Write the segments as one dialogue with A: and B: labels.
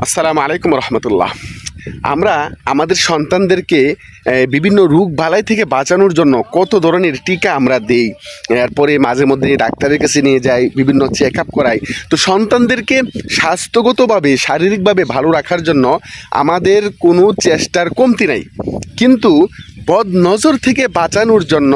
A: আসসালামু আলাইকুম রহমতুল্লাহ। আমরা আমাদের সন্তানদেরকে বিভিন্ন রোগ বালাই থেকে বাঁচানোর জন্য কত ধরনের টিকা আমরা দেই, এরপরে মাঝে মধ্যে ডাক্তারের কাছে নিয়ে যাই, বিভিন্ন চেক আপ করাই। তো সন্তানদেরকে স্বাস্থ্যগতভাবে শারীরিকভাবে ভালো রাখার জন্য আমাদের কোনো চেষ্টার কমতি নাই, কিন্তু বদ নজর থেকে বাঁচানোর জন্য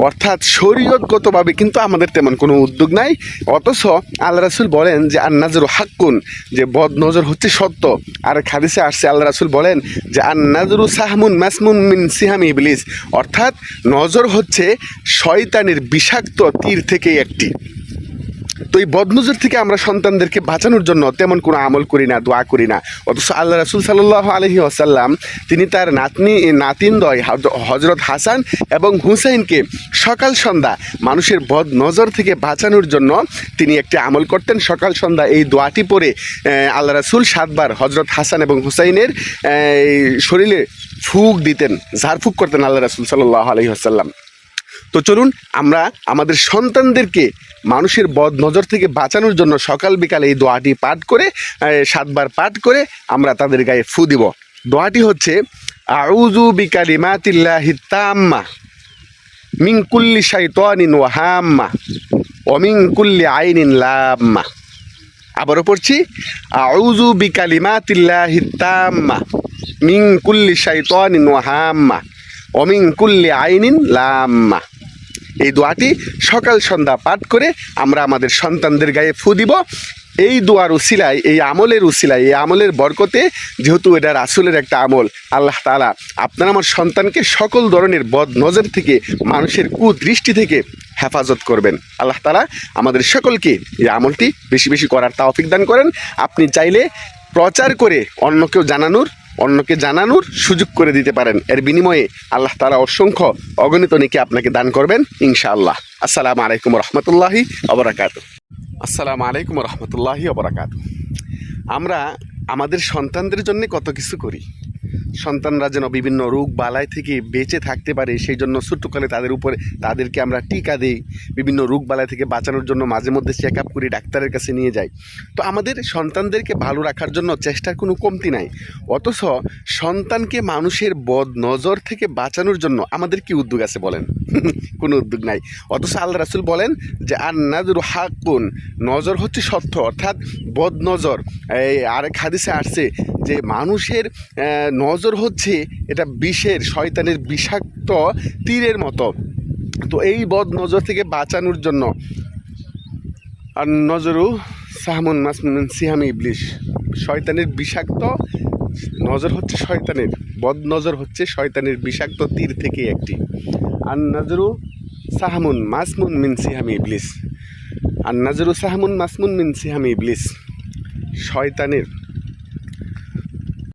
A: অর্থাৎ শরীয়তগতভাবে কিন্তু আমাদের তেমন কোনো উদ্যোগ নাই। অথচ আল্লাহ রাসূল বলেন যে আন-নাজরু হাক্কুন, যে বদ নজর হচ্ছে সত্য। আর হাদিসে আসছে আল্লাহ রাসূল বলেন যে আন-নাজরু সাহমুন মাসমুন মিন সিহামি ইবলিস, অর্থাৎ নজর হচ্ছে শয়তানের বিষাক্ত তীর থেকে একটি। তো এই বদনজর থেকে আমরা সন্তানদেরকে বাঁচানোর জন্য তেমন কোনো আমল করি না, দোয়া করি না। অথচ আল্লাহ রাসূল সাল্লাল্লাহু আলাইহি ওয়াসাল্লাম তিনি তার নাতিনদ্বয় হযরত হাসান এবং হুসাইনকে সকাল সন্ধ্যা মানুষের বদ নজর থেকে বাঁচানোর জন্য তিনি একটি আমল করতেন। সকাল সন্ধ্যা এই দোয়াটি পড়ে আল্লাহ রাসূল 7 বার হযরত হাসান এবং হুসাইনের শরীরে ফুঁক দিতেন, ঝাড়ফুঁক করতেন আল্লাহ রাসূল সাল্লাল্লাহু আলাইহি ওয়াসাল্লাম। তো চলুন আমরা আমাদের সন্তানদেরকে মানুষের বদ নজর থেকে বাঁচানোর জন্য সকাল বিকাল এই দোয়াটি পাঠ করে 7 বার পাঠ করে আমরা তাদের গায়ে ফু দিব। দোয়াটি হচ্ছে আউযু বিকালিমাতিল্লাহিত তাম্মা মিন কুল্লি শাইতানিন ওয়া হাম্মা ওয়া মিন কুল্লি আইনিন লাম্মা। আবারও পড়ছি, আউযু বিকালিমাতিল্লাহিত তাম্মা মিন কুল্লি শাইতানিন ওয়া হাম্মা ওয়া মিন কুল্লি আইনিন লাম্মা। এই দোয়াটি সকাল সন্ধ্যা পাঠ করে আমরা আমাদের সন্তানদের গায়ে ফু দিব। এই দোয়ার উসিলায়, এই আমলের বরকতে, যেহেতু এটা রাসূলের একটা আমল, আল্লাহ তাআলা আপনার আমার সন্তানকে সকল ধরনের বদ নজর থেকে, মানুষের কুদৃষ্টি থেকে হেফাজত করবেন। আল্লাহ তাআলা আমাদের সকলকে এই আমলটি বেশি বেশি করার তৌফিক দান করেন। আপনি চাইলে প্রচার করে অন্যকে জানানোর সুযোগ করে দিতে পারেন। এর বিনিময়ে আল্লাহ তাআলা অসংখ্য অগণিত নেকি আপনাকে দান করবেন ইনশাআল্লাহ। আসসালামু আলাইকুম রহমতুল্লাহি ওয়া বারাকাতুহু। আসসালামু আলাইকুম রহমতুল্লাহি ওয়া বারাকাতুহু। আমরা আমাদের সন্তানদের জন্য কত কিছু করি। সন্তানরা যেন বিভিন্ন রোগ বালাই থেকে বেঁচে থাকতে পারে, সেই জন্য ছোট্টকালে তাদেরকে আমরা টিকা দিই। বিভিন্ন রোগ বালাই থেকে বাঁচানোর জন্য মাঝে মধ্যে চেক আপ করি, ডাক্তারের কাছে নিয়ে যাই। তো আমাদের সন্তানদেরকে ভালো রাখার জন্য চেষ্টার কোনো কমতি নাই। অথচ সন্তানকে মানুষের বদ নজর থেকে বাঁচানোর জন্য আমাদের কি উদ্যোগ আছে বলেন? কোনো উদ্যোগ নাই। অথচ আল্লাহ রাসূল বলেন যে আন-নাজরু হাক্কুন, নজর হচ্ছে সত্য, অর্থাৎ বদ নজর। এই আরেক হাদিসে আসছে যে মানুষের নজর হচ্ছে এটা বিষের, শয়তানের বিষাক্ত তীরের মতো। তো এই বদ নজর থেকে বাঁচানোর জন্য আর নজরু সাহমুন মাসমুন সিহামি ইবলিস, শয়তানের বিষাক্ত নজর হচ্ছে বদ নজর হচ্ছে শয়তানের বিষাক্ত তীর থেকে একটি। আর নজরু সাহমুন মাসমুন মিন সিহামি ইবলিস, আর নজরু সাহমুন মাসমুন মিন সিহামি ইবলিস, শয়তানের